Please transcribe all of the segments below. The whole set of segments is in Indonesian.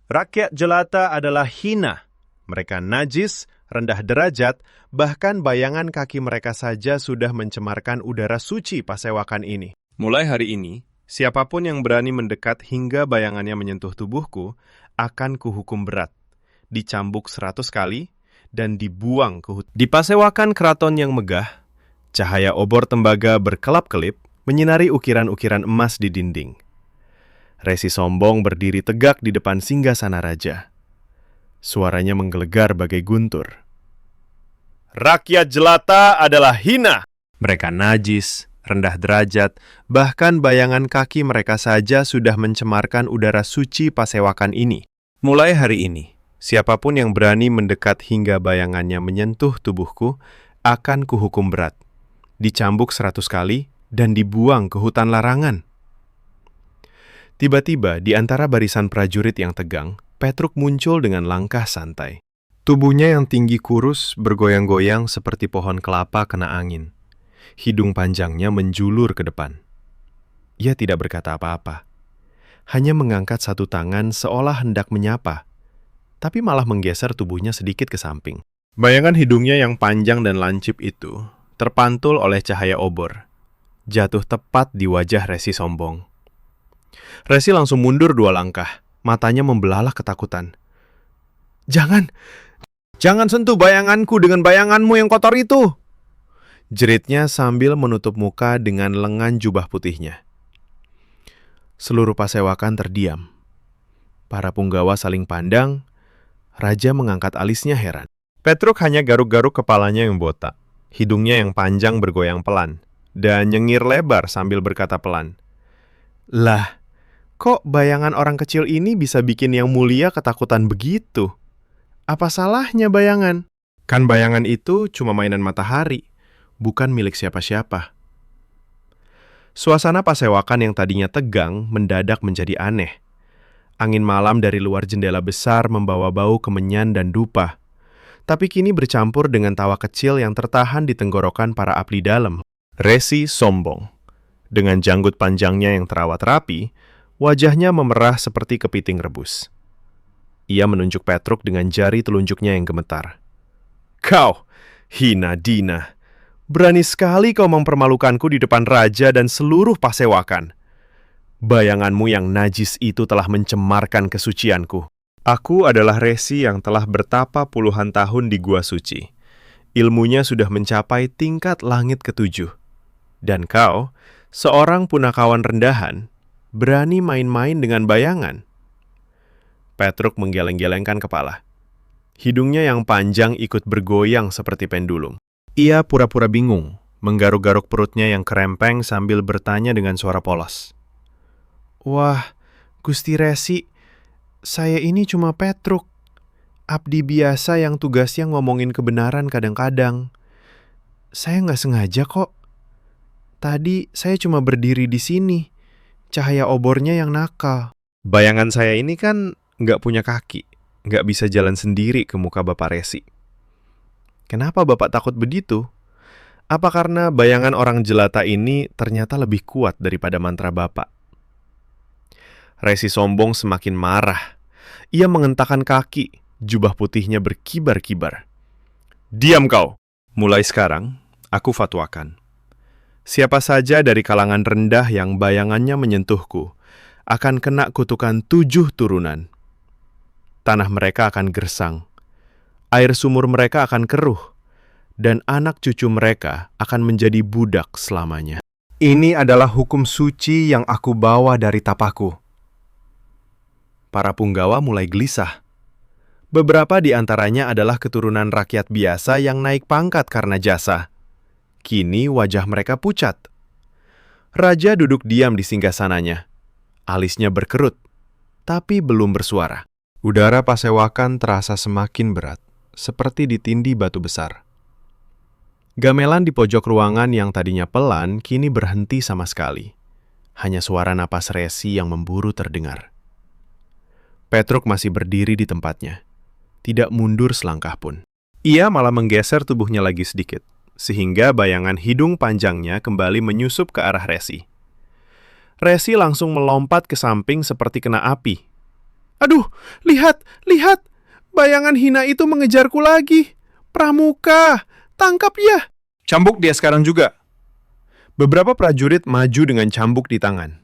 Rakyat jelata adalah hina. Mereka najis, rendah derajat, bahkan bayangan kaki mereka saja sudah mencemarkan udara suci pasewakan ini. Mulai hari ini, siapapun yang berani mendekat hingga bayangannya menyentuh tubuhku, akan kuhukum berat, dicambuk 100 kali, dan dibuang ke hutan. Di pasewakan keraton yang megah, cahaya obor tembaga berkelap-kelip menyinari ukiran-ukiran emas di dinding. Resi sombong berdiri tegak di depan singgasana raja. Suaranya menggelegar bagai guntur. Rakyat jelata adalah hina. Mereka najis, rendah derajat, bahkan bayangan kaki mereka saja sudah mencemarkan udara suci pasewakan ini. Mulai hari ini, siapapun yang berani mendekat hingga bayangannya menyentuh tubuhku, akan kuhukum berat, dicambuk 100 kali, dan dibuang ke hutan larangan. Tiba-tiba, di antara barisan prajurit yang tegang, Petruk muncul dengan langkah santai. Tubuhnya yang tinggi kurus bergoyang-goyang seperti pohon kelapa kena angin. Hidung panjangnya menjulur ke depan. Ia tidak berkata apa-apa. Hanya mengangkat satu tangan seolah hendak menyapa, tapi malah menggeser tubuhnya sedikit ke samping. Bayangan hidungnya yang panjang dan lancip itu terpantul oleh cahaya obor, jatuh tepat di wajah Resi sombong. Resi langsung mundur 2 langkah, matanya membelalak ketakutan. Jangan sentuh bayanganku dengan bayanganmu yang kotor itu!" jeritnya sambil menutup muka dengan lengan jubah putihnya. Seluruh pasewakan terdiam. Para punggawa saling pandang, raja mengangkat alisnya heran. Petruk hanya garuk-garuk kepalanya yang botak, hidungnya yang panjang bergoyang pelan, dan nyengir lebar sambil berkata pelan, "Lah, kok bayangan orang kecil ini bisa bikin yang mulia ketakutan begitu? Apa salahnya bayangan? Kan bayangan itu cuma mainan matahari, bukan milik siapa-siapa." Suasana pasewakan yang tadinya tegang mendadak menjadi aneh. Angin malam dari luar jendela besar membawa bau kemenyan dan dupa, tapi kini bercampur dengan tawa kecil yang tertahan di tenggorokan para abdi dalam. Resi sombong. Dengan janggut panjangnya yang terawat rapi, wajahnya memerah seperti kepiting rebus. Ia menunjuk Petruk dengan jari telunjuknya yang gemetar. "Kau, hina dina, berani sekali kau mempermalukanku di depan raja dan seluruh pasewakan. Bayanganmu yang najis itu telah mencemarkan kesucianku. Aku adalah Resi yang telah bertapa puluhan tahun di Gua Suci. Ilmunya sudah mencapai tingkat langit ke-7. Dan kau, seorang punakawan rendahan, berani main-main dengan bayangan?" Petruk menggeleng-gelengkan kepala. Hidungnya yang panjang ikut bergoyang seperti pendulum. Ia pura-pura bingung, menggaruk-garuk perutnya yang kerempeng sambil bertanya dengan suara polos. "Wah, Gusti Resi, saya ini cuma Petruk, abdi biasa yang tugasnya ngomongin kebenaran kadang-kadang. Saya nggak sengaja kok. Tadi saya cuma berdiri di sini, cahaya obornya yang nakal." "Bayangan saya ini kan nggak punya kaki, nggak bisa jalan sendiri ke muka Bapak Resi. Kenapa Bapak takut begitu? Apa karena bayangan orang jelata ini ternyata lebih kuat daripada mantra Bapak?" Resi sombong semakin marah. Ia mengentakkan kaki, jubah putihnya berkibar-kibar. "Diam kau! Mulai sekarang, aku fatwakan. Siapa saja dari kalangan rendah yang bayangannya menyentuhku akan kena kutukan 7 turunan. Tanah mereka akan gersang, air sumur mereka akan keruh, dan anak cucu mereka akan menjadi budak selamanya. Ini adalah hukum suci yang aku bawa dari tapaku." Para punggawa mulai gelisah. Beberapa di antaranya adalah keturunan rakyat biasa yang naik pangkat karena jasa. Kini wajah mereka pucat. Raja duduk diam di singgasananya. Alisnya berkerut, tapi belum bersuara. Udara pasewakan terasa semakin berat, seperti ditindih batu besar. Gamelan di pojok ruangan yang tadinya pelan, kini berhenti sama sekali. Hanya suara napas Resi yang memburu terdengar. Petruk masih berdiri di tempatnya, tidak mundur selangkah pun. Ia malah menggeser tubuhnya lagi sedikit, sehingga bayangan hidung panjangnya kembali menyusup ke arah Resi. Resi langsung melompat ke samping seperti kena api. Aduh, lihat, lihat! Bayangan hina itu mengejarku lagi. Pramuka, tangkap ya! Cambuk dia sekarang juga. Beberapa prajurit maju dengan cambuk di tangan.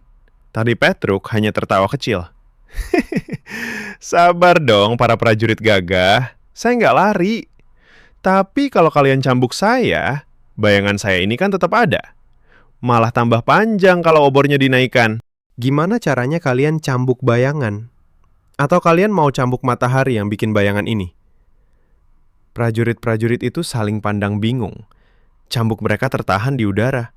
Tapi Petruk hanya tertawa kecil. Sabar dong para prajurit gagah, saya nggak lari. Tapi kalau kalian cambuk saya, bayangan saya ini kan tetap ada. Malah tambah panjang kalau obornya dinaikkan. Gimana caranya kalian cambuk bayangan? Atau kalian mau cambuk matahari yang bikin bayangan ini? Prajurit-prajurit itu saling pandang bingung. Cambuk mereka tertahan di udara.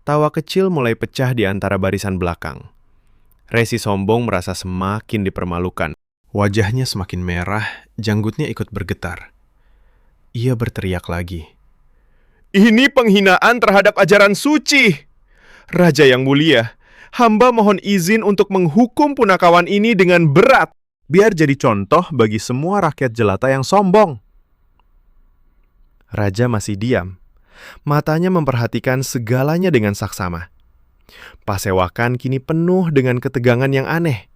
Tawa kecil mulai pecah di antara barisan belakang. Resi sombong merasa semakin dipermalukan. Wajahnya semakin merah, janggutnya ikut bergetar. Ia berteriak lagi. Ini penghinaan terhadap ajaran suci! Raja yang mulia, hamba mohon izin untuk menghukum punakawan ini dengan berat, biar jadi contoh bagi semua rakyat jelata yang sombong. Raja masih diam. Matanya memperhatikan segalanya dengan saksama. Pasewakan kini penuh dengan ketegangan yang aneh.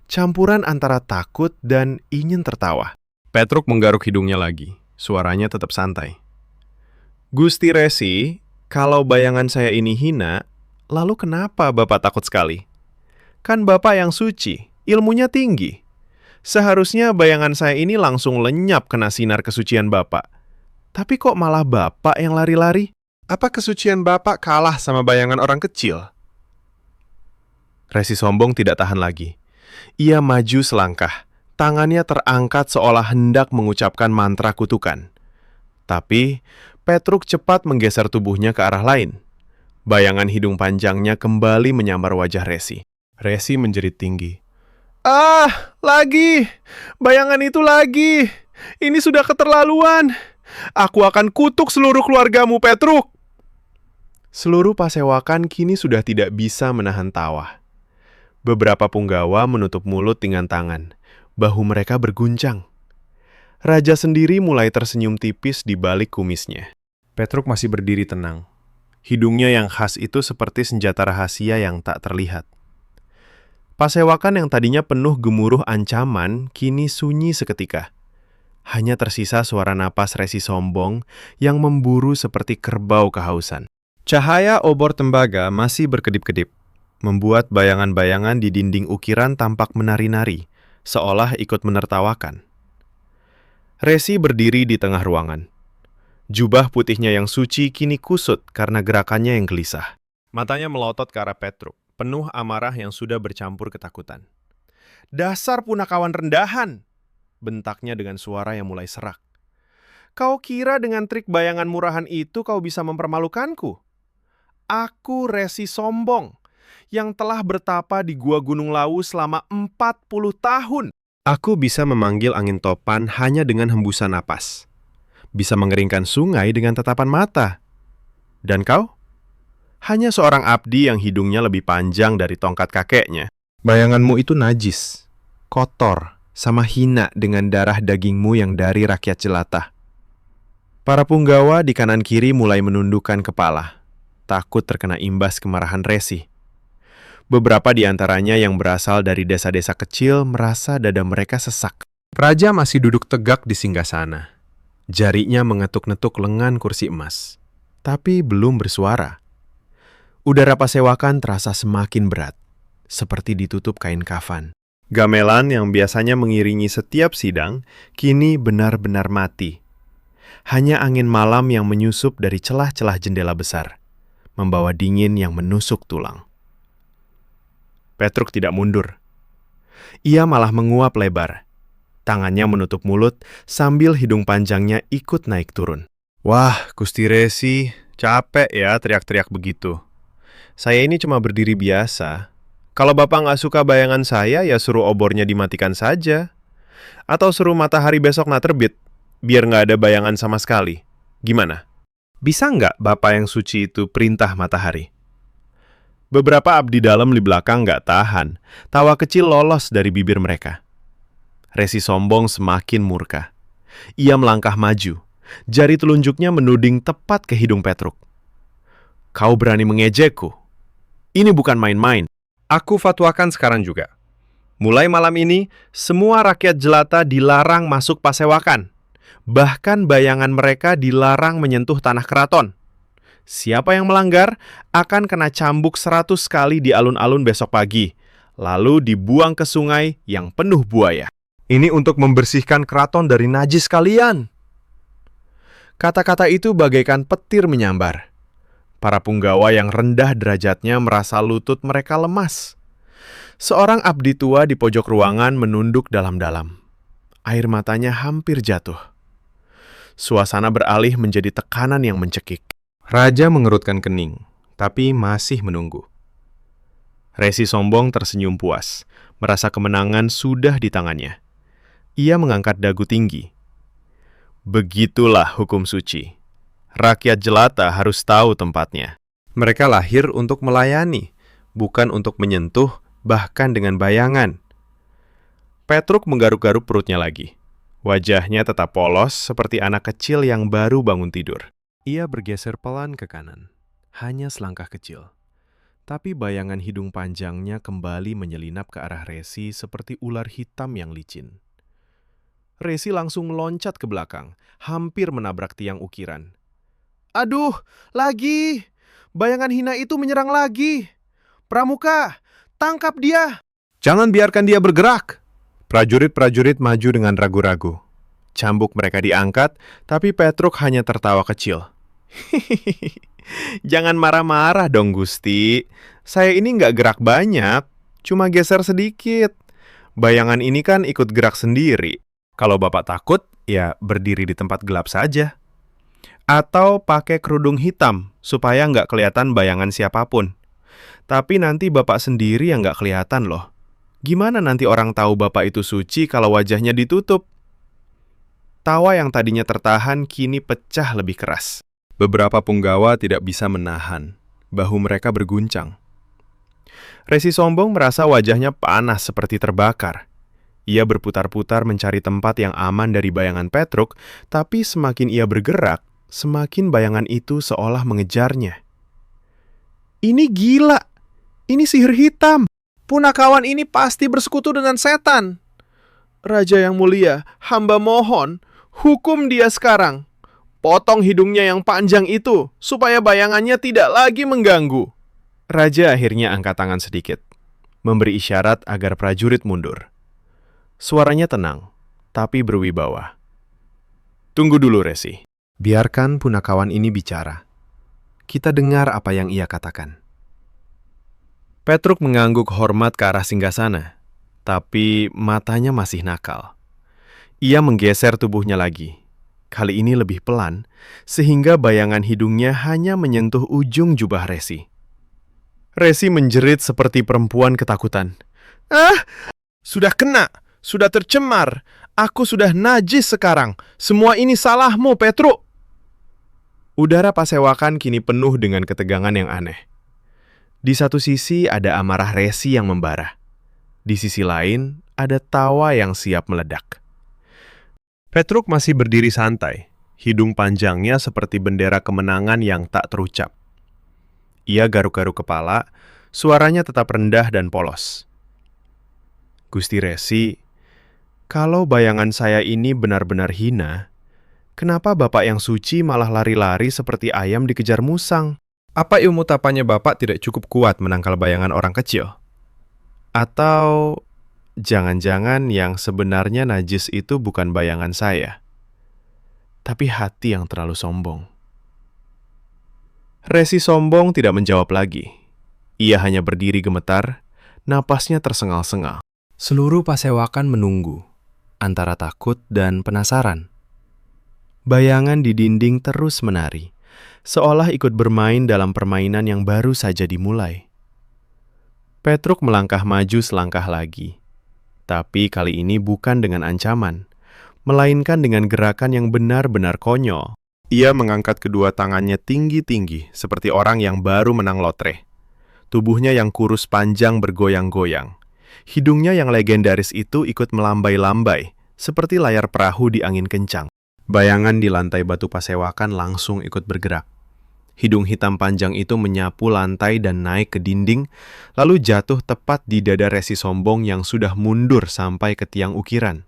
Campuran antara takut dan ingin tertawa. Petruk menggaruk hidungnya lagi. Suaranya tetap santai. Gusti Resi, kalau bayangan saya ini hina, lalu kenapa Bapak takut sekali? Kan Bapak yang suci, ilmunya tinggi. Seharusnya bayangan saya ini langsung lenyap kena sinar kesucian Bapak. Tapi kok malah Bapak yang lari-lari? Apa kesucian Bapak kalah sama bayangan orang kecil? Resi sombong tidak tahan lagi. Ia maju selangkah. Tangannya terangkat seolah hendak mengucapkan mantra kutukan. Tapi Petruk cepat menggeser tubuhnya ke arah lain. Bayangan hidung panjangnya kembali menyambar wajah Resi. Resi menjerit tinggi. Ah, lagi! Bayangan itu lagi! Ini sudah keterlaluan! Aku akan kutuk seluruh keluargamu, Petruk! Seluruh pasewakan kini sudah tidak bisa menahan tawa. Beberapa punggawa menutup mulut dengan tangan. Bahu mereka berguncang. Raja sendiri mulai tersenyum tipis di balik kumisnya. Petruk masih berdiri tenang. Hidungnya yang khas itu seperti senjata rahasia yang tak terlihat. Pasewakan yang tadinya penuh gemuruh ancaman kini sunyi seketika. Hanya tersisa suara napas Resi sombong yang memburu seperti kerbau kehausan. Cahaya obor tembaga masih berkedip-kedip, membuat bayangan-bayangan di dinding ukiran tampak menari-nari, seolah ikut menertawakan. Resi berdiri di tengah ruangan. Jubah putihnya yang suci kini kusut karena gerakannya yang gelisah. Matanya melotot ke arah Petruk, penuh amarah yang sudah bercampur ketakutan. Dasar punakawan rendahan! Bentaknya dengan suara yang mulai serak. Kau kira dengan trik bayangan murahan itu kau bisa mempermalukanku? Aku Resi sombong, yang telah bertapa di Gua Gunung Lawu selama 40 tahun. Aku bisa memanggil angin topan hanya dengan hembusan napas. Bisa mengeringkan sungai dengan tatapan mata. Dan kau? Hanya seorang abdi yang hidungnya lebih panjang dari tongkat kakeknya. Bayanganmu itu najis, kotor, sama hina dengan darah dagingmu yang dari rakyat jelata. Para punggawa di kanan kiri mulai menundukkan kepala, takut terkena imbas kemarahan Resi. Beberapa di antaranya yang berasal dari desa-desa kecil merasa dada mereka sesak. Raja masih duduk tegak di singgasana. Jarinya mengetuk-netuk lengan kursi emas, tapi belum bersuara. Udara pasewakan terasa semakin berat, seperti ditutup kain kafan. Gamelan yang biasanya mengiringi setiap sidang, kini benar-benar mati. Hanya angin malam yang menyusup dari celah-celah jendela besar, membawa dingin yang menusuk tulang. Petruk tidak mundur. Ia malah menguap lebar. Tangannya menutup mulut sambil hidung panjangnya ikut naik turun. Wah, Gusti Resi, capek ya teriak-teriak begitu. Saya ini cuma berdiri biasa. Kalau Bapak nggak suka bayangan saya, ya suruh obornya dimatikan saja. Atau suruh matahari besok nggak terbit, biar nggak ada bayangan sama sekali. Gimana? Bisa nggak Bapak yang suci itu perintah matahari? Beberapa abdi dalam di belakang nggak tahan. Tawa kecil lolos dari bibir mereka. Resi sombong semakin murka. Ia melangkah maju. Jari telunjuknya menuding tepat ke hidung Petruk. Kau berani mengejekku? Ini bukan main-main. Aku fatwakan sekarang juga. Mulai malam ini, semua rakyat jelata dilarang masuk pasewakan. Bahkan bayangan mereka dilarang menyentuh tanah keraton. Siapa yang melanggar akan kena cambuk 100 kali di alun-alun besok pagi, lalu dibuang ke sungai yang penuh buaya. Ini untuk membersihkan keraton dari najis kalian. Kata-kata itu bagaikan petir menyambar. Para punggawa yang rendah derajatnya merasa lutut mereka lemas. Seorang abdi tua di pojok ruangan menunduk dalam-dalam. Air matanya hampir jatuh. Suasana beralih menjadi tekanan yang mencekik. Raja mengerutkan kening, tapi masih menunggu. Resi sombong tersenyum puas, merasa kemenangan sudah di tangannya. Ia mengangkat dagu tinggi. Begitulah hukum suci. Rakyat jelata harus tahu tempatnya. Mereka lahir untuk melayani, bukan untuk menyentuh, bahkan dengan bayangan. Petruk menggaruk-garuk perutnya lagi. Wajahnya tetap polos seperti anak kecil yang baru bangun tidur. Ia bergeser pelan ke kanan, hanya selangkah kecil. Tapi bayangan hidung panjangnya kembali menyelinap ke arah Resi seperti ular hitam yang licin. Resi langsung meloncat ke belakang, hampir menabrak tiang ukiran. Aduh, lagi! Bayangan hina itu menyerang lagi! Pramuka, tangkap dia! Jangan biarkan dia bergerak! Prajurit-prajurit maju dengan ragu-ragu. Cambuk mereka diangkat, tapi Petruk hanya tertawa kecil. Jangan marah-marah dong, Gusti. Saya ini nggak gerak banyak, cuma geser sedikit. Bayangan ini kan ikut gerak sendiri. Kalau Bapak takut, ya berdiri di tempat gelap saja. Atau pakai kerudung hitam, supaya nggak kelihatan bayangan siapapun. Tapi nanti Bapak sendiri yang nggak kelihatan loh. Gimana nanti orang tahu Bapak itu suci kalau wajahnya ditutup? Tawa yang tadinya tertahan kini pecah lebih keras. Beberapa punggawa tidak bisa menahan. Bahu mereka berguncang. Resi sombong merasa wajahnya panas seperti terbakar. Ia berputar-putar mencari tempat yang aman dari bayangan Petruk, tapi semakin ia bergerak, semakin bayangan itu seolah mengejarnya. Ini gila! Ini sihir hitam! Punakawan ini pasti bersekutu dengan setan! Raja yang mulia, hamba mohon, hukum dia sekarang. Potong hidungnya yang panjang itu, supaya bayangannya tidak lagi mengganggu. Raja akhirnya angkat tangan sedikit, memberi isyarat agar prajurit mundur. Suaranya tenang, tapi berwibawa. Tunggu dulu, Resi. Biarkan punakawan ini bicara. Kita dengar apa yang ia katakan. Petruk mengangguk hormat ke arah singgasana, tapi matanya masih nakal. Ia menggeser tubuhnya lagi. Kali ini lebih pelan, sehingga bayangan hidungnya hanya menyentuh ujung jubah Resi. Resi menjerit seperti perempuan ketakutan. Ah! Sudah kena! Sudah tercemar! Aku sudah najis sekarang! Semua ini salahmu, Petruk! Udara pasewakan kini penuh dengan ketegangan yang aneh. Di satu sisi ada amarah Resi yang membara. Di sisi lain ada tawa yang siap meledak. Petruk masih berdiri santai, hidung panjangnya seperti bendera kemenangan yang tak terucap. Ia garuk-garuk kepala, suaranya tetap rendah dan polos. Gusti Resi, kalau bayangan saya ini benar-benar hina, kenapa Bapak yang suci malah lari-lari seperti ayam dikejar musang? Apa ilmu tapanya Bapak tidak cukup kuat menangkal bayangan orang kecil? Atau jangan-jangan yang sebenarnya najis itu bukan bayangan saya, tapi hati yang terlalu sombong. Resi sombong tidak menjawab lagi. Ia hanya berdiri gemetar, napasnya tersengal-sengal. Seluruh pasewakan menunggu, antara takut dan penasaran. Bayangan di dinding terus menari, seolah ikut bermain dalam permainan yang baru saja dimulai. Petruk melangkah maju selangkah lagi. Tapi kali ini bukan dengan ancaman, melainkan dengan gerakan yang benar-benar konyol. Ia mengangkat kedua tangannya tinggi-tinggi, seperti orang yang baru menang lotre. Tubuhnya yang kurus panjang bergoyang-goyang. Hidungnya yang legendaris itu ikut melambai-lambai, seperti layar perahu di angin kencang. Bayangan di lantai batu pasewakan langsung ikut bergerak. Hidung hitam panjang itu menyapu lantai dan naik ke dinding, lalu jatuh tepat di dada Resi sombong yang sudah mundur sampai ke tiang ukiran.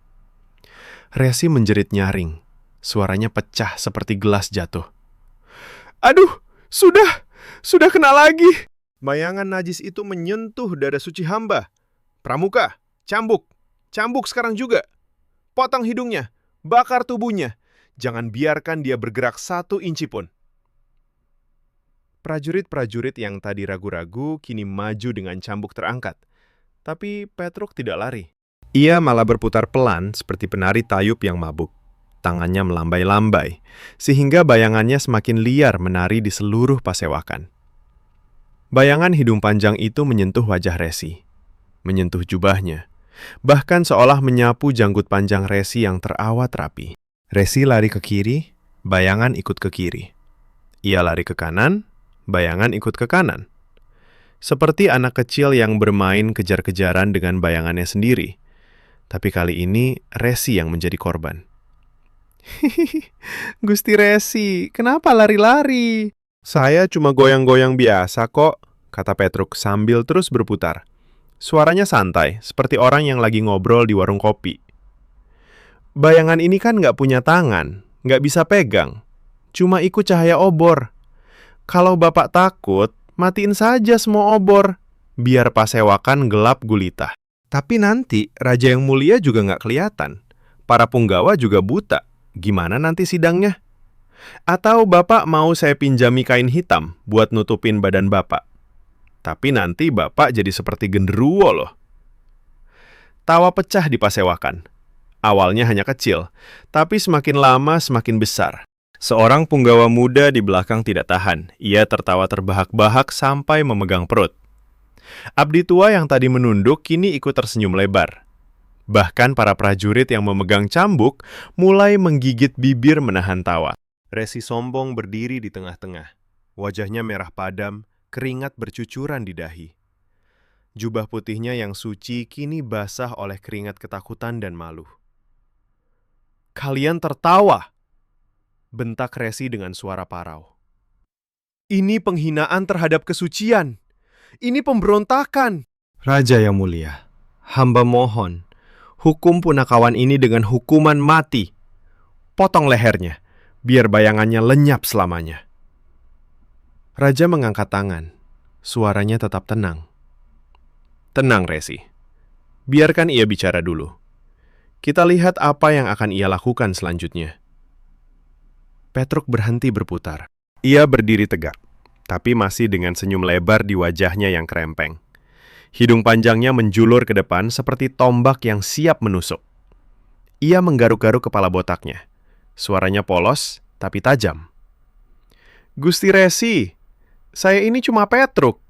Resi menjerit nyaring. Suaranya pecah seperti gelas jatuh. Aduh, sudah kena lagi. Bayangan najis itu menyentuh dada suci hamba. Pramuka, cambuk sekarang juga. Potong hidungnya, bakar tubuhnya. Jangan biarkan dia bergerak 1 inci pun. Prajurit-prajurit yang tadi ragu-ragu kini maju dengan cambuk terangkat. Tapi Petruk tidak lari. Ia malah berputar pelan seperti penari tayub yang mabuk. Tangannya melambai-lambai, sehingga bayangannya semakin liar menari di seluruh pasewakan. Bayangan hidung panjang itu menyentuh wajah Resi, menyentuh jubahnya, bahkan seolah menyapu janggut panjang Resi yang terawat rapi. Resi lari ke kiri, bayangan ikut ke kiri. Ia lari ke kanan, bayangan ikut ke kanan. Seperti anak kecil yang bermain kejar-kejaran dengan bayangannya sendiri. Tapi kali ini Resi yang menjadi korban. Hihihi, Gusti Resi, kenapa lari-lari? Saya cuma goyang-goyang biasa kok, kata Petruk sambil terus berputar. Suaranya santai, seperti orang yang lagi ngobrol di warung kopi. Bayangan ini kan nggak punya tangan, nggak bisa pegang. Cuma ikut cahaya obor. Kalau Bapak takut, matiin saja semua obor, biar pasewakan gelap gulita. Tapi nanti Raja yang mulia juga nggak kelihatan. Para punggawa juga buta. Gimana nanti sidangnya? Atau Bapak mau saya pinjami kain hitam buat nutupin badan Bapak? Tapi nanti Bapak jadi seperti genderuwo loh. Tawa pecah di pasewakan. Awalnya hanya kecil, tapi semakin lama semakin besar. Seorang punggawa muda di belakang tidak tahan. Ia tertawa terbahak-bahak sampai memegang perut. Abdi tua yang tadi menunduk kini ikut tersenyum lebar. Bahkan para prajurit yang memegang cambuk mulai menggigit bibir menahan tawa. Resi sombong berdiri di tengah-tengah. Wajahnya merah padam, keringat bercucuran di dahi. Jubah putihnya yang suci kini basah oleh keringat ketakutan dan malu. Kalian tertawa, bentak Resi dengan suara parau. Ini penghinaan terhadap kesucian. Ini pemberontakan. Raja yang mulia, hamba mohon, hukum punakawan ini dengan hukuman mati. Potong lehernya, biar bayangannya lenyap selamanya. Raja mengangkat tangan. Suaranya tetap tenang. Tenang, Resi. Biarkan ia bicara dulu. Kita lihat apa yang akan ia lakukan selanjutnya. Petruk berhenti berputar. Ia berdiri tegak, tapi masih dengan senyum lebar di wajahnya yang kerempeng. Hidung panjangnya menjulur ke depan seperti tombak yang siap menusuk. Ia menggaruk-garuk kepala botaknya. Suaranya polos, tapi tajam. Gusti Resi, saya ini cuma Petruk.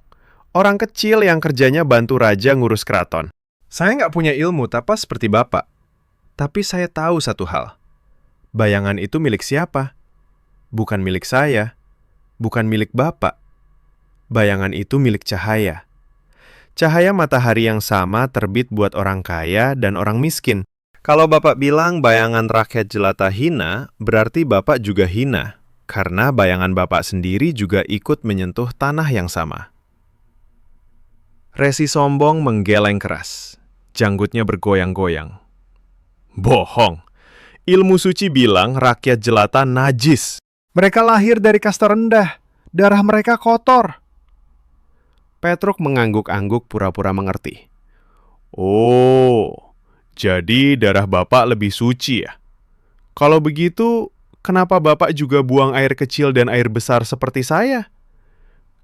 Orang kecil yang kerjanya bantu raja ngurus keraton. Saya nggak punya ilmu tapas seperti Bapak. Tapi saya tahu satu hal. Bayangan itu milik siapa? Bukan milik saya, bukan milik Bapak. Bayangan itu milik cahaya. Cahaya matahari yang sama terbit buat orang kaya dan orang miskin. Kalau Bapak bilang bayangan rakyat jelata hina, berarti Bapak juga hina, karena bayangan Bapak sendiri juga ikut menyentuh tanah yang sama. Resi sombong menggeleng keras. Janggutnya bergoyang-goyang. Bohong. Ilmu suci bilang rakyat jelata najis. Mereka lahir dari kasta rendah. Darah mereka kotor. Petruk mengangguk-angguk pura-pura mengerti. Oh, jadi darah Bapak lebih suci ya? Kalau begitu, kenapa Bapak juga buang air kecil dan air besar seperti saya?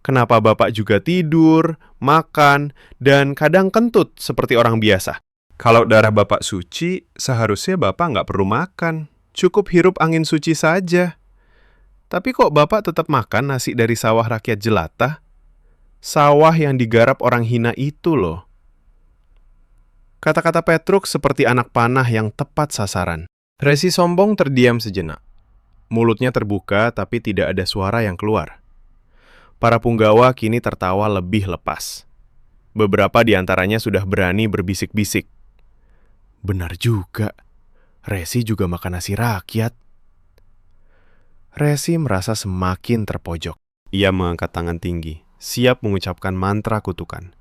Kenapa Bapak juga tidur, makan, dan kadang kentut seperti orang biasa? Kalau darah Bapak suci, seharusnya Bapak nggak perlu makan. Cukup hirup angin suci saja. Tapi kok Bapak tetap makan nasi dari sawah rakyat jelata? Sawah yang digarap orang hina itu loh. Kata-kata Petruk seperti anak panah yang tepat sasaran. Resi sombong terdiam sejenak. Mulutnya terbuka tapi tidak ada suara yang keluar. Para punggawa kini tertawa lebih lepas. Beberapa di antaranya sudah berani berbisik-bisik. Benar juga, Resi juga makan nasi rakyat. Resi merasa semakin terpojok. Ia mengangkat tangan tinggi, siap mengucapkan mantra kutukan.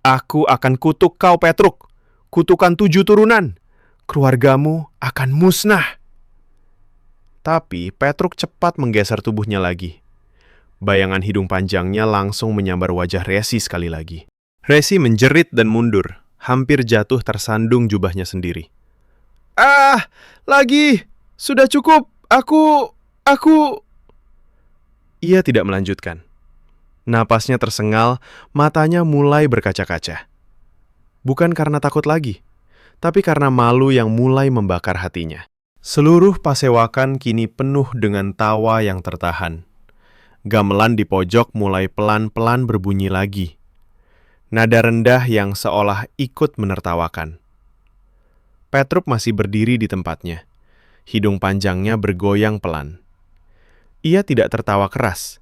Aku akan kutuk kau, Petruk. Kutukan 7 turunan. Keluargamu akan musnah. Tapi Petruk cepat menggeser tubuhnya lagi. Bayangan hidung panjangnya langsung menyambar wajah Resi sekali lagi. Resi menjerit dan mundur, hampir jatuh tersandung jubahnya sendiri. Ah, lagi! Sudah cukup! Aku... Ia tidak melanjutkan. Napasnya tersengal, matanya mulai berkaca-kaca. Bukan karena takut lagi, tapi karena malu yang mulai membakar hatinya. Seluruh pasewakan kini penuh dengan tawa yang tertahan. Gamelan di pojok mulai pelan-pelan berbunyi lagi. Nada rendah yang seolah ikut menertawakan. Petruk masih berdiri di tempatnya. Hidung panjangnya bergoyang pelan. Ia tidak tertawa keras,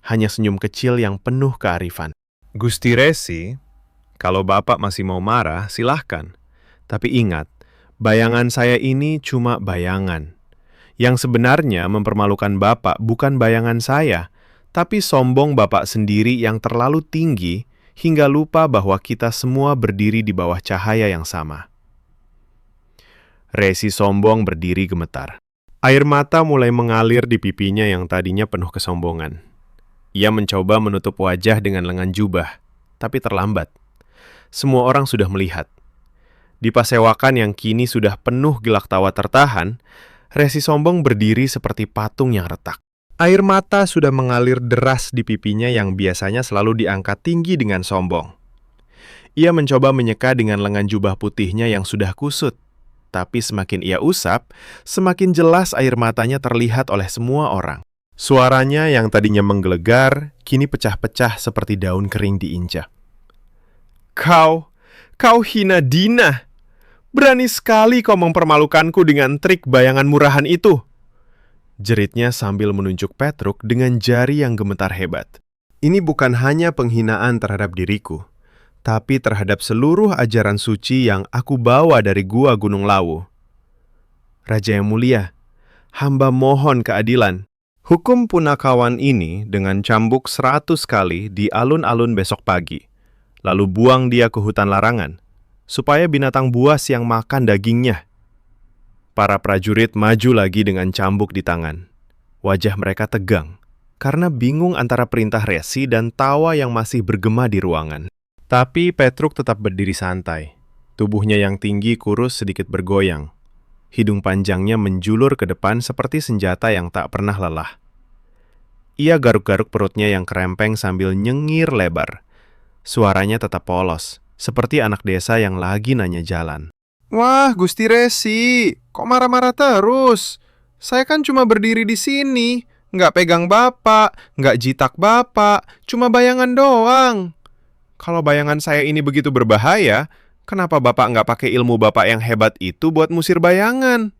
hanya senyum kecil yang penuh kearifan. Gusti Resi, kalau Bapak masih mau marah, silahkan. Tapi ingat, bayangan saya ini cuma bayangan. Yang sebenarnya mempermalukan Bapak bukan bayangan saya, tapi sombong Bapak sendiri yang terlalu tinggi hingga lupa bahwa kita semua berdiri di bawah cahaya yang sama. Resi sombong berdiri gemetar. Air mata mulai mengalir di pipinya yang tadinya penuh kesombongan. Ia mencoba menutup wajah dengan lengan jubah, tapi terlambat. Semua orang sudah melihat. Di pasewakan yang kini sudah penuh gelak tawa tertahan, Resi sombong berdiri seperti patung yang retak. Air mata sudah mengalir deras di pipinya yang biasanya selalu diangkat tinggi dengan sombong. Ia mencoba menyeka dengan lengan jubah putihnya yang sudah kusut. Tapi semakin ia usap, semakin jelas air matanya terlihat oleh semua orang. Suaranya yang tadinya menggelegar, kini pecah-pecah seperti daun kering diinjak. Kau hina Dina. Berani sekali kau mempermalukanku dengan trik bayangan murahan itu. Jeritnya sambil menunjuk Petruk dengan jari yang gemetar hebat. Ini bukan hanya penghinaan terhadap diriku, tapi terhadap seluruh ajaran suci yang aku bawa dari Gua Gunung Lawu. Raja yang mulia, hamba mohon keadilan. Hukum punakawan ini dengan cambuk 100 kali di alun-alun besok pagi, lalu buang dia ke hutan larangan, supaya binatang buas yang makan dagingnya. Para prajurit maju lagi dengan cambuk di tangan. Wajah mereka tegang, karena bingung antara perintah Resi dan tawa yang masih bergema di ruangan. Tapi Petruk tetap berdiri santai. Tubuhnya yang tinggi kurus sedikit bergoyang. Hidung panjangnya menjulur ke depan seperti senjata yang tak pernah lelah. Ia garuk-garuk perutnya yang kerempeng sambil nyengir lebar. Suaranya tetap polos, seperti anak desa yang lagi nanya jalan. Wah, Gusti Resi, kok marah-marah terus? Saya kan cuma berdiri di sini, nggak pegang Bapak, nggak jitak Bapak, cuma bayangan doang. Kalau bayangan saya ini begitu berbahaya, kenapa Bapak nggak pakai ilmu Bapak yang hebat itu buat musir bayangan?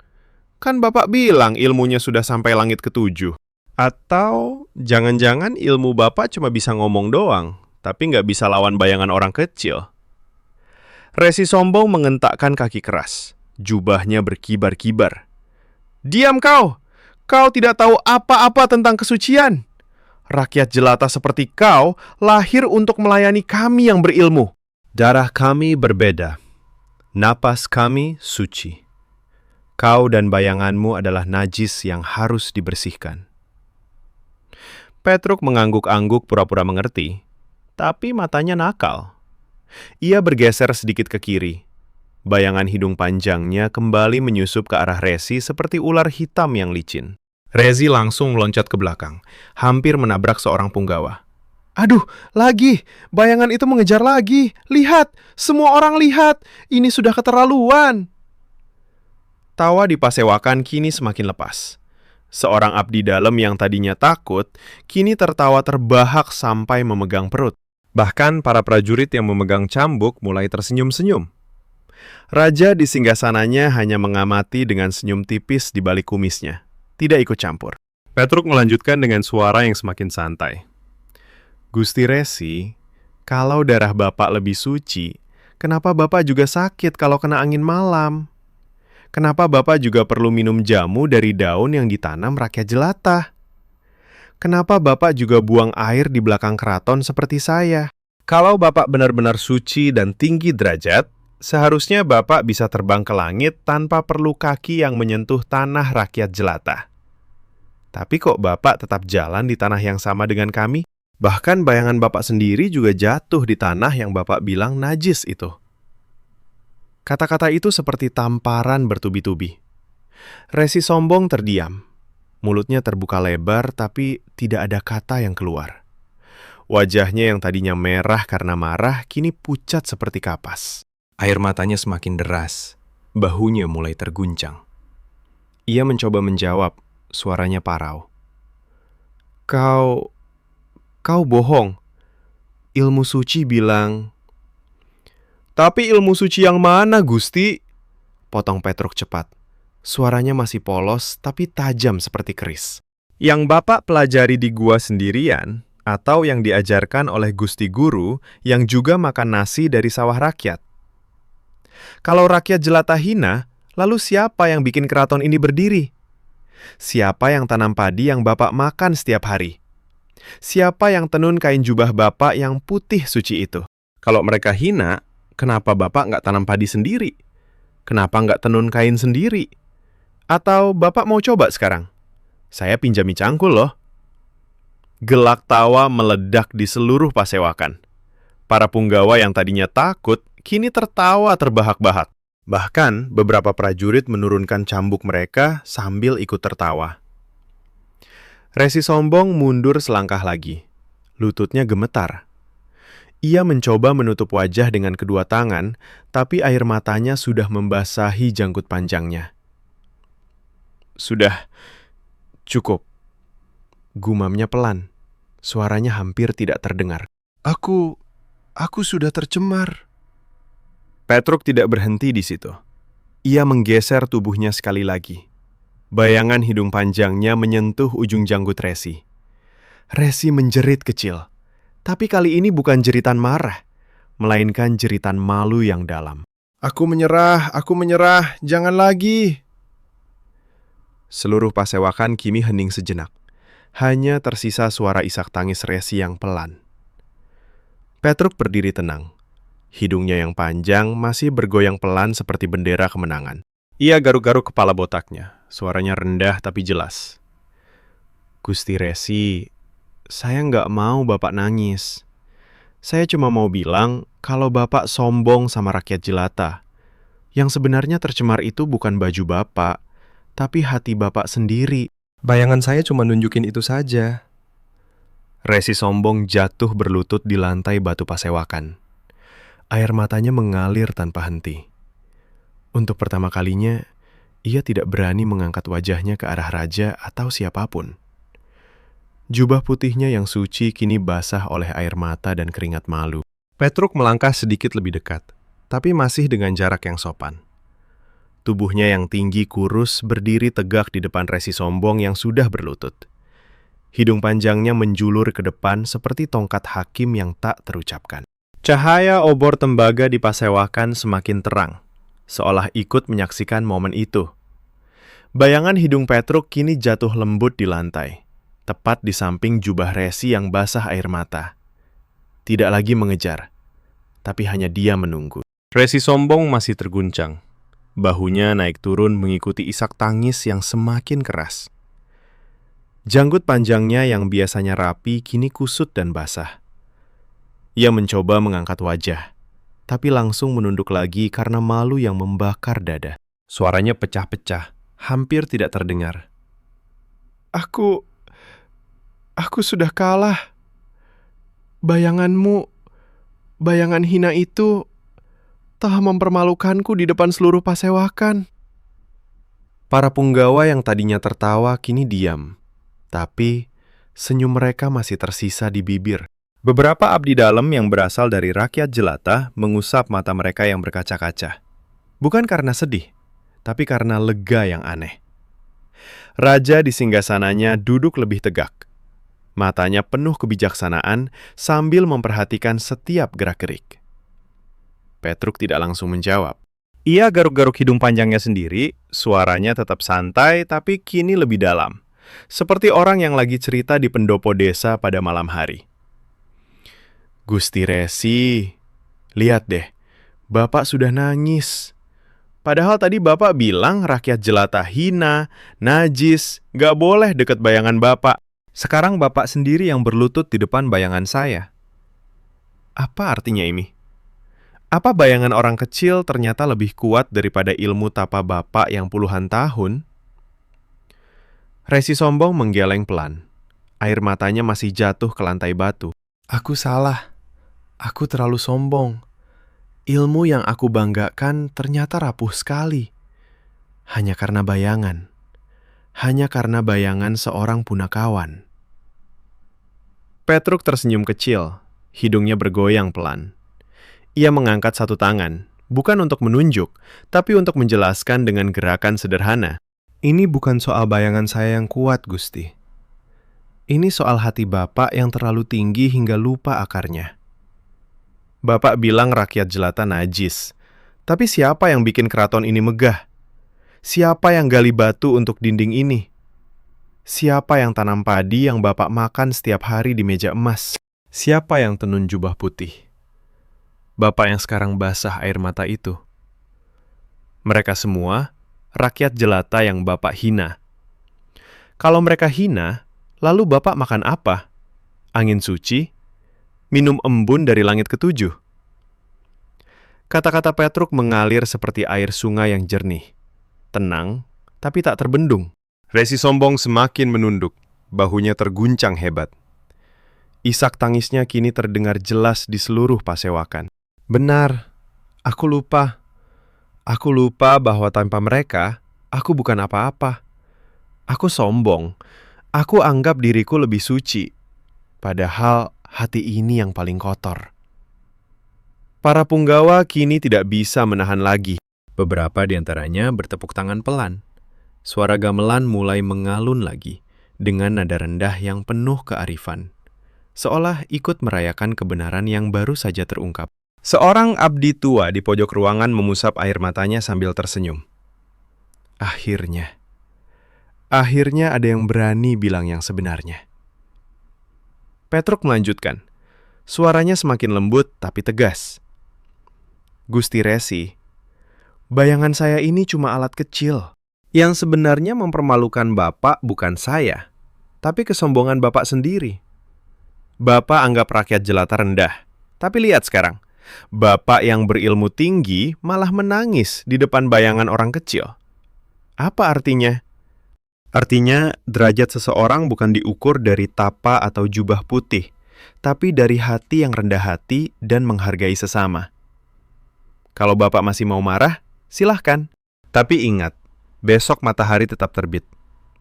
Kan Bapak bilang ilmunya sudah sampai langit ke-7. Atau jangan-jangan ilmu Bapak cuma bisa ngomong doang, tapi nggak bisa lawan bayangan orang kecil. Resi sombong mengentakkan kaki keras. Jubahnya berkibar-kibar. Diam kau! Kau tidak tahu apa-apa tentang kesucian. Rakyat jelata seperti kau lahir untuk melayani kami yang berilmu. Darah kami berbeda. Napas kami suci. Kau dan bayanganmu adalah najis yang harus dibersihkan. Petruk mengangguk-angguk pura-pura mengerti, tapi matanya nakal. Ia bergeser sedikit ke kiri. Bayangan hidung panjangnya kembali menyusup ke arah Resi seperti ular hitam yang licin. Resi langsung meloncat ke belakang, hampir menabrak seorang punggawa. Aduh, lagi! Bayangan itu mengejar lagi! Lihat! Semua orang lihat! Ini sudah keterlaluan! Tawa di pasewakan kini semakin lepas. Seorang abdi dalam yang tadinya takut, kini tertawa terbahak sampai memegang perut. Bahkan para prajurit yang memegang cambuk mulai tersenyum-senyum. Raja di singgasananya hanya mengamati dengan senyum tipis di balik kumisnya. Tidak ikut campur. Petruk melanjutkan dengan suara yang semakin santai. Gusti Resi, kalau darah Bapak lebih suci, kenapa Bapak juga sakit kalau kena angin malam? Kenapa Bapak juga perlu minum jamu dari daun yang ditanam rakyat jelata? Kenapa Bapak juga buang air di belakang keraton seperti saya? Kalau Bapak benar-benar suci dan tinggi derajat, seharusnya Bapak bisa terbang ke langit tanpa perlu kaki yang menyentuh tanah rakyat jelata. Tapi kok Bapak tetap jalan di tanah yang sama dengan kami? Bahkan bayangan Bapak sendiri juga jatuh di tanah yang Bapak bilang najis itu. Kata-kata itu seperti tamparan bertubi-tubi. Resi sombong terdiam. Mulutnya terbuka lebar tapi tidak ada kata yang keluar. Wajahnya yang tadinya merah karena marah kini pucat seperti kapas. Air matanya semakin deras, bahunya mulai terguncang. Ia mencoba menjawab, suaranya parau. Kau bohong. Ilmu suci bilang... Tapi ilmu suci yang mana, Gusti? Potong Petruk cepat. Suaranya masih polos tapi tajam seperti keris. Yang Bapak pelajari di gua sendirian, atau yang diajarkan oleh Gusti Guru yang juga makan nasi dari sawah rakyat? Kalau rakyat jelata hina, lalu siapa yang bikin keraton ini berdiri? Siapa yang tanam padi yang Bapak makan setiap hari? Siapa yang tenun kain jubah Bapak yang putih suci itu? Kalau mereka hina, kenapa Bapak nggak tanam padi sendiri? Kenapa nggak tenun kain sendiri? Atau Bapak mau coba sekarang? Saya pinjami cangkul loh. Gelak tawa meledak di seluruh pasewakan. Para punggawa yang tadinya takut, kini tertawa terbahak-bahak. Bahkan beberapa prajurit menurunkan cambuk mereka sambil ikut tertawa. Resi sombong mundur selangkah lagi. Lututnya gemetar. Ia mencoba menutup wajah dengan kedua tangan, tapi air matanya sudah membasahi janggut panjangnya. Sudah cukup. Gumamnya pelan. Suaranya hampir tidak terdengar. Aku sudah tercemar. Petruk tidak berhenti di situ. Ia menggeser tubuhnya sekali lagi. Bayangan hidung panjangnya menyentuh ujung janggut Resi. Resi menjerit kecil. Tapi kali ini bukan jeritan marah, melainkan jeritan malu yang dalam. Aku menyerah, jangan lagi. Seluruh pasewakan kini hening sejenak. Hanya tersisa suara isak tangis Resi yang pelan. Petruk berdiri tenang. Hidungnya yang panjang masih bergoyang pelan seperti bendera kemenangan. Ia garuk-garuk kepala botaknya. Suaranya rendah tapi jelas. Gusti Resi, saya nggak mau Bapak nangis. Saya cuma mau bilang kalau Bapak sombong sama rakyat jelata. Yang sebenarnya tercemar itu bukan baju Bapak, tapi hati Bapak sendiri. Bayangan saya cuma nunjukin itu saja. Resi sombong jatuh berlutut di lantai batu pasewakan. Air matanya mengalir tanpa henti. Untuk pertama kalinya, ia tidak berani mengangkat wajahnya ke arah raja atau siapapun. Jubah putihnya yang suci kini basah oleh air mata dan keringat malu. Petruk melangkah sedikit lebih dekat, tapi masih dengan jarak yang sopan. Tubuhnya yang tinggi kurus berdiri tegak di depan Resi sombong yang sudah berlutut. Hidung panjangnya menjulur ke depan seperti tongkat hakim yang tak terucapkan. Cahaya obor tembaga di pasewakan semakin terang, seolah ikut menyaksikan momen itu. Bayangan hidung Petruk kini jatuh lembut di lantai, tepat di samping jubah Resi yang basah air mata. Tidak lagi mengejar, tapi hanya dia menunggu. Resi sombong masih terguncang. Bahunya naik turun mengikuti isak tangis yang semakin keras. Janggut panjangnya yang biasanya rapi kini kusut dan basah. Ia mencoba mengangkat wajah, tapi langsung menunduk lagi karena malu yang membakar dada. Suaranya pecah-pecah, hampir tidak terdengar. Aku sudah kalah. Bayangan hina itu telah mempermalukanku di depan seluruh pasewakan. Para punggawa yang tadinya tertawa kini diam, tapi senyum mereka masih tersisa di bibir. Beberapa abdi dalam yang berasal dari rakyat jelata mengusap mata mereka yang berkaca-kaca. Bukan karena sedih, tapi karena lega yang aneh. Raja di singgasananya duduk lebih tegak. Matanya penuh kebijaksanaan sambil memperhatikan setiap gerak-gerik. Petruk tidak langsung menjawab. Ia garuk-garuk hidung panjangnya sendiri, suaranya tetap santai tapi kini lebih dalam, seperti orang yang lagi cerita di pendopo desa pada malam hari. Gusti Resi, lihat deh, Bapak sudah nangis. Padahal tadi Bapak bilang rakyat jelata hina, najis, gak boleh deket bayangan Bapak. Sekarang Bapak sendiri yang berlutut di depan bayangan saya. Apa artinya ini? Apa bayangan orang kecil ternyata lebih kuat daripada ilmu tapa Bapak yang puluhan tahun? Resi sombong menggeleng pelan. Air matanya masih jatuh ke lantai batu. Aku salah. Aku terlalu sombong. Ilmu yang aku banggakan ternyata rapuh sekali. Hanya karena bayangan. Hanya karena bayangan seorang punakawan. Petruk tersenyum kecil. Hidungnya bergoyang pelan. Ia mengangkat satu tangan, bukan untuk menunjuk, tapi untuk menjelaskan dengan gerakan sederhana. Ini bukan soal bayangan saya yang kuat, Gusti. Ini soal hati Bapak yang terlalu tinggi hingga lupa akarnya. Bapak bilang rakyat jelata najis. Tapi siapa yang bikin keraton ini megah? Siapa yang gali batu untuk dinding ini? Siapa yang tanam padi yang Bapak makan setiap hari di meja emas? Siapa yang tenun jubah putih? Bapak yang sekarang basah air mata itu. Mereka semua rakyat jelata yang Bapak hina. Kalau mereka hina, lalu Bapak makan apa? Angin suci? Minum embun dari langit ketujuh? Kata-kata Petruk mengalir seperti air sungai yang jernih. Tenang, tapi tak terbendung. Resi sombong semakin menunduk, bahunya terguncang hebat. Isak tangisnya kini terdengar jelas di seluruh pasewakan. Benar, aku lupa. Aku lupa bahwa tanpa mereka, aku bukan apa-apa. Aku sombong. Aku anggap diriku lebih suci. Padahal hati ini yang paling kotor. Para punggawa kini tidak bisa menahan lagi. Beberapa di antaranya bertepuk tangan pelan. Suara gamelan mulai mengalun lagi, dengan nada rendah yang penuh kearifan. Seolah ikut merayakan kebenaran yang baru saja terungkap. Seorang abdi tua di pojok ruangan memusap air matanya sambil tersenyum. Akhirnya ada yang berani bilang yang sebenarnya. Petruk melanjutkan. Suaranya semakin lembut tapi tegas. Gusti Resi, bayangan saya ini cuma alat kecil. Yang sebenarnya mempermalukan Bapak bukan saya, tapi kesombongan Bapak sendiri. Bapak anggap rakyat jelata rendah. Tapi lihat sekarang. Bapak yang berilmu tinggi malah menangis di depan bayangan orang kecil. Apa artinya? Artinya, derajat seseorang bukan diukur dari tapa atau jubah putih, tapi dari hati yang rendah hati dan menghargai sesama. Kalau Bapak masih mau marah, silahkan. Tapi ingat, besok matahari tetap terbit,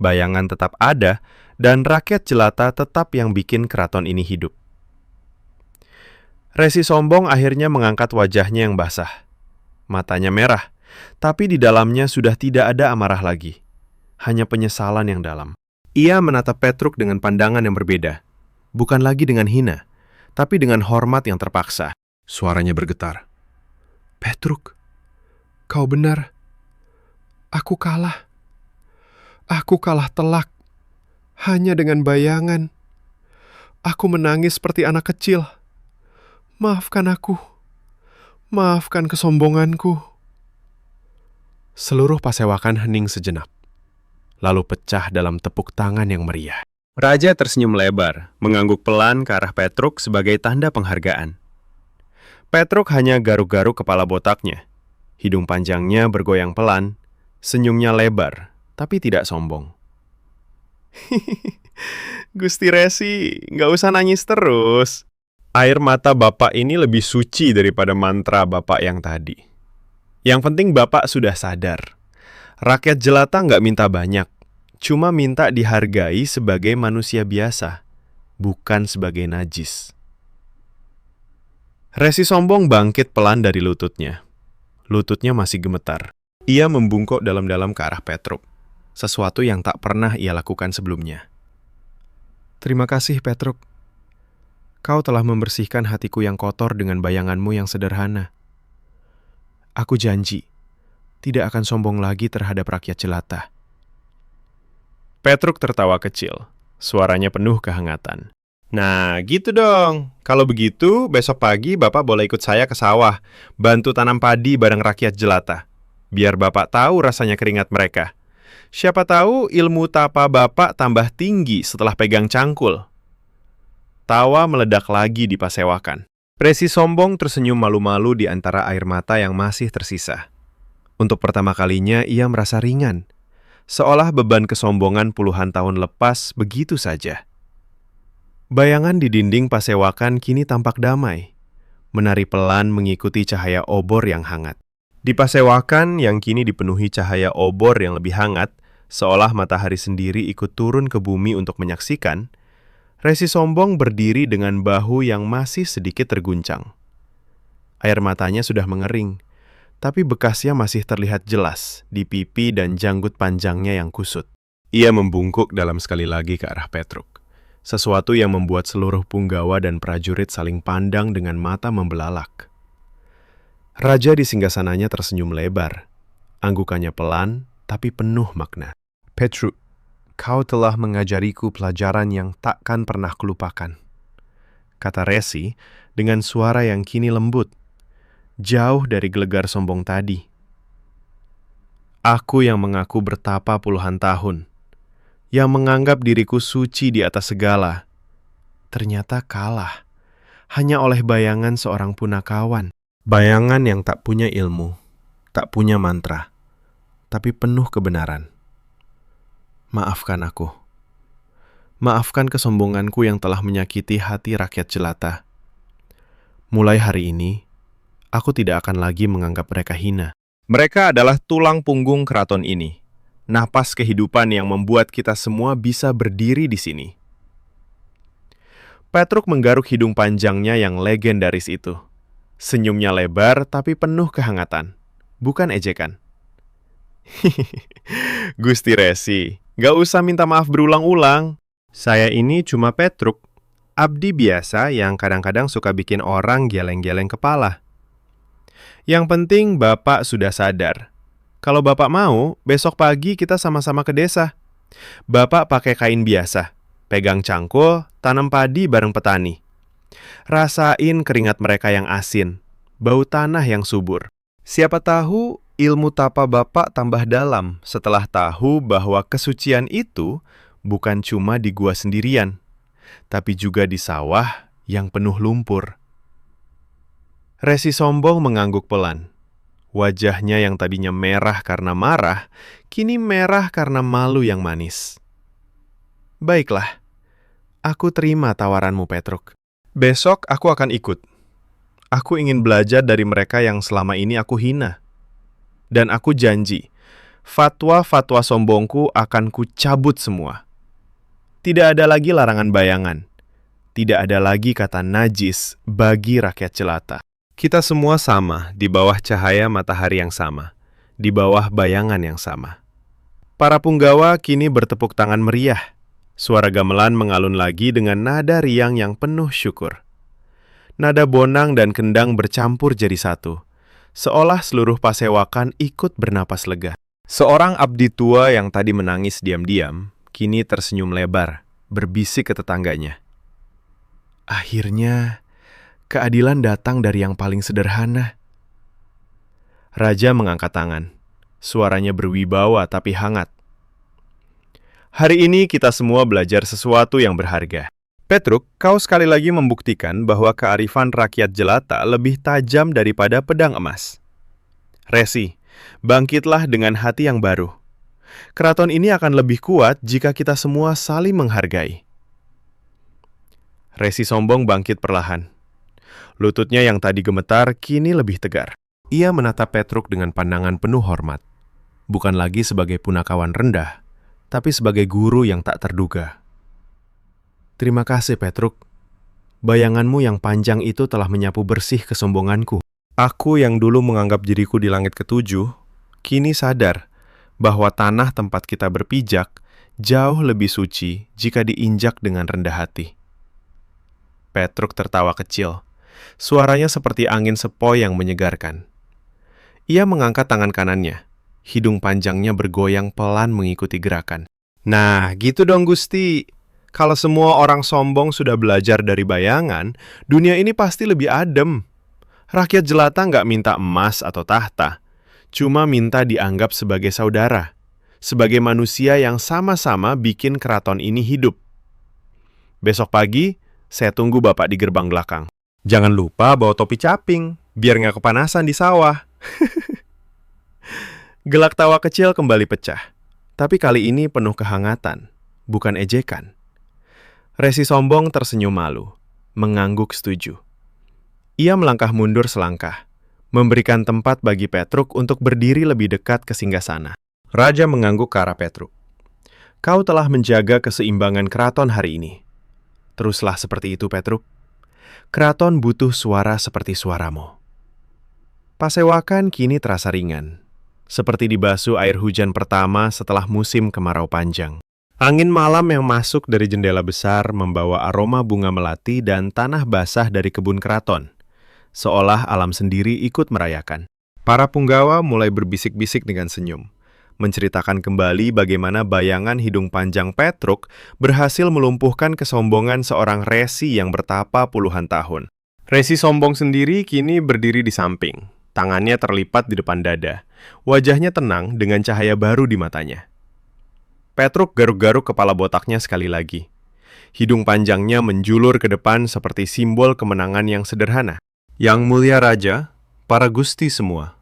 bayangan tetap ada, dan rakyat jelata tetap yang bikin keraton ini hidup. Resi sombong akhirnya mengangkat wajahnya yang basah. Matanya merah, tapi di dalamnya sudah tidak ada amarah lagi. Hanya penyesalan yang dalam. Ia menatap Petruk dengan pandangan yang berbeda. Bukan lagi dengan hina, tapi dengan hormat yang terpaksa. Suaranya bergetar. Petruk, kau benar. Aku kalah. Aku kalah telak. Hanya dengan bayangan. Aku menangis seperti anak kecil. Maafkan aku. Maafkan kesombonganku. Seluruh pasewakan hening sejenak, lalu pecah dalam tepuk tangan yang meriah. Raja tersenyum lebar, mengangguk pelan ke arah Petruk sebagai tanda penghargaan. Petruk hanya garuk-garuk kepala botaknya. Hidung panjangnya bergoyang pelan, senyumnya lebar, tapi tidak sombong. Gusti Resi, nggak usah nangis terus. Air mata Bapak ini lebih suci daripada mantra Bapak yang tadi. Yang penting Bapak sudah sadar. Rakyat jelata nggak minta banyak, cuma minta dihargai sebagai manusia biasa, bukan sebagai najis. Resi sombong bangkit pelan dari lututnya. Lututnya masih gemetar. Ia membungkuk dalam-dalam ke arah Petruk, sesuatu yang tak pernah ia lakukan sebelumnya. Terima kasih, Petruk. Kau telah membersihkan hatiku yang kotor dengan bayanganmu yang sederhana. Aku janji, tidak akan sombong lagi terhadap rakyat jelata. Petruk tertawa kecil. Suaranya penuh kehangatan. Nah, gitu dong. Kalau begitu, besok pagi Bapak boleh ikut saya ke sawah, bantu tanam padi bareng rakyat jelata. Biar Bapak tahu rasanya keringat mereka. Siapa tahu ilmu tapa Bapak tambah tinggi setelah pegang cangkul. Tawa meledak lagi di pasewakan. Resi sombong tersenyum malu-malu di antara air mata yang masih tersisa. Untuk pertama kalinya ia merasa ringan, seolah beban kesombongan puluhan tahun lepas begitu saja. Bayangan di dinding pasewakan kini tampak damai, menari pelan mengikuti cahaya obor yang hangat. Di pasewakan yang kini dipenuhi cahaya obor yang lebih hangat, seolah matahari sendiri ikut turun ke bumi untuk menyaksikan, Resi sombong berdiri dengan bahu yang masih sedikit terguncang. Air matanya sudah mengering, tapi bekasnya masih terlihat jelas di pipi dan janggut panjangnya yang kusut. Ia membungkuk dalam sekali lagi ke arah Petruk, sesuatu yang membuat seluruh punggawa dan prajurit saling pandang dengan mata membelalak. Raja di singgasananya tersenyum lebar, anggukannya pelan tapi penuh makna. Petruk, kau telah mengajariku pelajaran yang takkan pernah kulupakan, kata Resi dengan suara yang kini lembut, jauh dari gelegar sombong tadi. Aku yang mengaku bertapa puluhan tahun, yang menganggap diriku suci di atas segala, ternyata kalah hanya oleh bayangan seorang punakawan. Bayangan yang tak punya ilmu, tak punya mantra, tapi penuh kebenaran. Maafkan aku. Maafkan kesombonganku yang telah menyakiti hati rakyat jelata. Mulai hari ini, aku tidak akan lagi menganggap mereka hina. Mereka adalah tulang punggung keraton ini, napas kehidupan yang membuat kita semua bisa berdiri di sini. Petruk menggaruk hidung panjangnya yang legendaris itu. Senyumnya lebar tapi penuh kehangatan, bukan ejekan. Gusti Resi, gak usah minta maaf berulang-ulang. Saya ini cuma Petruk, abdi biasa yang kadang-kadang suka bikin orang geleng-geleng kepala. Yang penting Bapak sudah sadar. Kalau Bapak mau, besok pagi kita sama-sama ke desa. Bapak pakai kain biasa, pegang cangkul, tanam padi bareng petani. Rasain keringat mereka yang asin, bau tanah yang subur. Siapa tahu ilmu tapa Bapak tambah dalam setelah tahu bahwa kesucian itu bukan cuma di gua sendirian, tapi juga di sawah yang penuh lumpur. Resi sombong mengangguk pelan. Wajahnya yang tadinya merah karena marah, kini merah karena malu yang manis. Baiklah, aku terima tawaranmu, Petruk. Besok aku akan ikut. Aku ingin belajar dari mereka yang selama ini aku hina. Dan aku janji, fatwa-fatwa sombongku akan kucabut semua. Tidak ada lagi larangan bayangan. Tidak ada lagi kata najis bagi rakyat jelata. Kita semua sama di bawah cahaya matahari yang sama, di bawah bayangan yang sama. Para punggawa kini bertepuk tangan meriah. Suara gamelan mengalun lagi dengan nada riang yang penuh syukur. Nada bonang dan kendang bercampur jadi satu, seolah seluruh pasewakan ikut bernapas lega. Seorang abdi tua yang tadi menangis diam-diam, kini tersenyum lebar, berbisik ke tetangganya. Akhirnya, keadilan datang dari yang paling sederhana. Raja mengangkat tangan. Suaranya berwibawa tapi hangat. Hari ini kita semua belajar sesuatu yang berharga. Petruk, kau sekali lagi membuktikan bahwa kearifan rakyat jelata lebih tajam daripada pedang emas. Resi, bangkitlah dengan hati yang baru. Keraton ini akan lebih kuat jika kita semua saling menghargai. Resi sombong bangkit perlahan. Lututnya yang tadi gemetar kini lebih tegar. Ia menatap Petruk dengan pandangan penuh hormat. Bukan lagi sebagai punakawan rendah, tapi sebagai guru yang tak terduga. Terima kasih, Petruk. Bayanganmu yang panjang itu telah menyapu bersih kesombonganku. Aku yang dulu menganggap diriku di langit ketujuh, kini sadar bahwa tanah tempat kita berpijak jauh lebih suci jika diinjak dengan rendah hati. Petruk tertawa kecil. Suaranya seperti angin sepoi yang menyegarkan. Ia mengangkat tangan kanannya. Hidung panjangnya bergoyang pelan mengikuti gerakan. Nah, gitu dong Gusti. Kalau semua orang sombong sudah belajar dari bayangan, dunia ini pasti lebih adem. Rakyat jelata nggak minta emas atau tahta, cuma minta dianggap sebagai saudara, sebagai manusia yang sama-sama bikin keraton ini hidup. Besok pagi, saya tunggu Bapak di gerbang belakang. Jangan lupa bawa topi caping, biar nggak kepanasan di sawah. Gelak tawa kecil kembali pecah, tapi kali ini penuh kehangatan, bukan ejekan. Resi sombong tersenyum malu, mengangguk setuju. Ia melangkah mundur selangkah, memberikan tempat bagi Petruk untuk berdiri lebih dekat ke singgasana. Raja mengangguk ke arah Petruk. Kau telah menjaga keseimbangan keraton hari ini. Teruslah seperti itu, Petruk. Keraton butuh suara seperti suaramu. Pasewakan kini terasa ringan, seperti dibasuh air hujan pertama setelah musim kemarau panjang. Angin malam yang masuk dari jendela besar membawa aroma bunga melati dan tanah basah dari kebun keraton, seolah alam sendiri ikut merayakan. Para punggawa mulai berbisik-bisik dengan senyum, menceritakan kembali bagaimana bayangan hidung panjang Petruk berhasil melumpuhkan kesombongan seorang resi yang bertapa puluhan tahun. Resi sombong sendiri kini berdiri di samping, tangannya terlipat di depan dada, wajahnya tenang dengan cahaya baru di matanya. Petruk garuk-garuk kepala botaknya sekali lagi. Hidung panjangnya menjulur ke depan seperti simbol kemenangan yang sederhana. Yang mulia Raja, para gusti semua.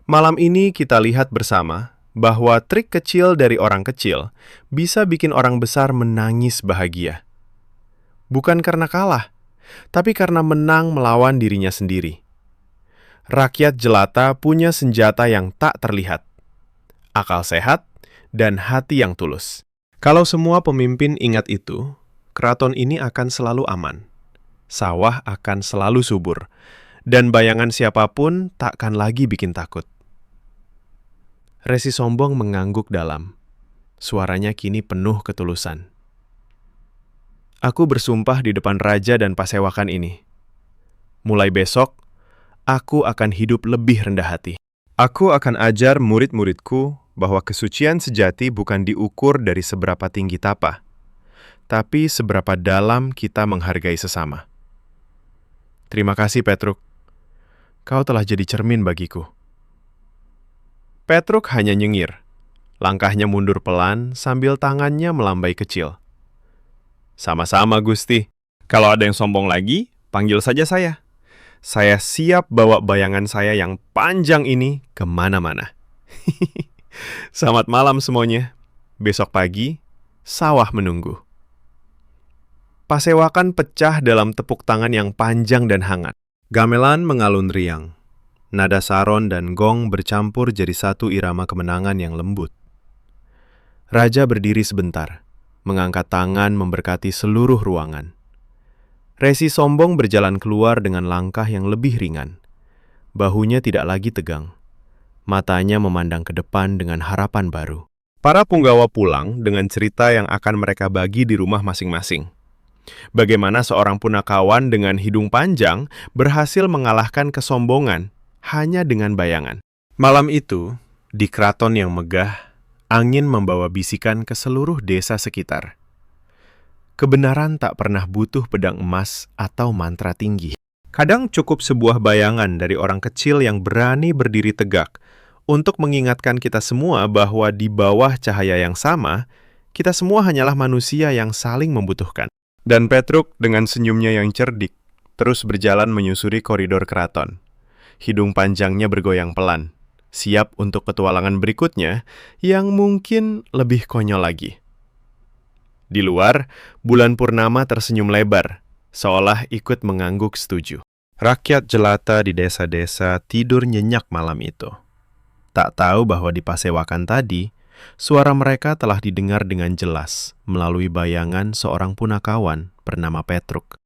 Malam ini kita lihat bersama bahwa trik kecil dari orang kecil bisa bikin orang besar menangis bahagia. Bukan karena kalah, tapi karena menang melawan dirinya sendiri. Rakyat jelata punya senjata yang tak terlihat. Akal sehat, dan hati yang tulus. Kalau semua pemimpin ingat itu, keraton ini akan selalu aman. Sawah akan selalu subur, dan bayangan siapapun takkan lagi bikin takut. Resi sombong mengangguk dalam. Suaranya kini penuh ketulusan. Aku bersumpah di depan raja dan pasewakan ini. Mulai besok, aku akan hidup lebih rendah hati. Aku akan ajar murid-muridku bahwa kesucian sejati bukan diukur dari seberapa tinggi tapa, tapi seberapa dalam kita menghargai sesama. Terima kasih, Petruk. Kau telah jadi cermin bagiku. Petruk hanya nyengir. Langkahnya mundur pelan sambil tangannya melambai kecil. Sama-sama, Gusti. Kalau ada yang sombong lagi, panggil saja saya. Saya siap bawa bayangan saya yang panjang ini kemana-mana. Selamat malam semuanya. Besok pagi, sawah menunggu. Pasewakan pecah dalam tepuk tangan yang panjang dan hangat. Gamelan mengalun riang. Nada saron dan gong bercampur jadi satu irama kemenangan yang lembut. Raja berdiri sebentar, mengangkat tangan memberkati seluruh ruangan. Resi sombong berjalan keluar dengan langkah yang lebih ringan. Bahunya tidak lagi tegang. Matanya memandang ke depan dengan harapan baru. Para punggawa pulang dengan cerita yang akan mereka bagi di rumah masing-masing. Bagaimana seorang punakawan dengan hidung panjang berhasil mengalahkan kesombongan hanya dengan bayangan. Malam itu, di keraton yang megah, angin membawa bisikan ke seluruh desa sekitar. Kebenaran tak pernah butuh pedang emas atau mantra tinggi. Kadang cukup sebuah bayangan dari orang kecil yang berani berdiri tegak untuk mengingatkan kita semua bahwa di bawah cahaya yang sama, kita semua hanyalah manusia yang saling membutuhkan. Dan Petruk dengan senyumnya yang cerdik, terus berjalan menyusuri koridor keraton. Hidung panjangnya bergoyang pelan, siap untuk petualangan berikutnya yang mungkin lebih konyol lagi. Di luar, bulan purnama tersenyum lebar, seolah ikut mengangguk setuju. Rakyat jelata di desa-desa tidur nyenyak malam itu. Tak tahu bahwa di pasewakan tadi, suara mereka telah didengar dengan jelas melalui bayangan seorang punakawan bernama Petruk.